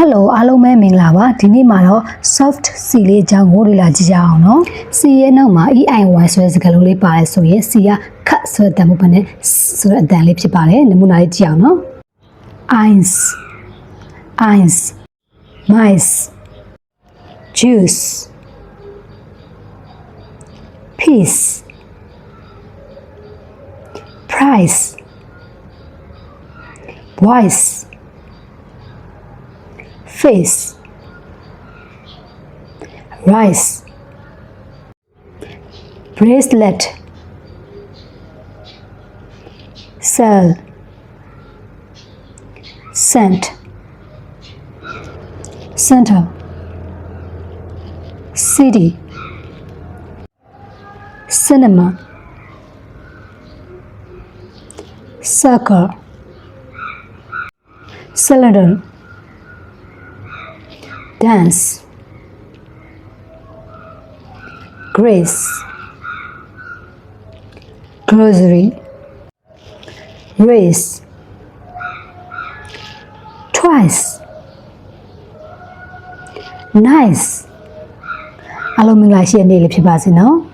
Hello အားလုံးပဲမင်္ဂလာပါဒီနေ့မှာတော့ soft C လေးအကြောင်းကိုလေ့လာကြည့်ကြအောင်နော် C ရဲ့နောက်မှာ EIY ဆိုတဲ့စကားလုံးလေးပါတယ်ဆိုရင် C က cut ဆိုတဲ့အတန်မှုပဲနဲ့ဆိုတဲ့အတန်လေးဖြစ်ပါတယ်နမူနာလေးကြည့်အောင်နော် Eyes mice juice peace price voice face rice bracelet cell scent center city cinema circle cylinder dance grace grocery race twice nice အားလုံးမင်္ဂလာရှိတဲ့နေ့လေးဖြစ်ပါစေနော်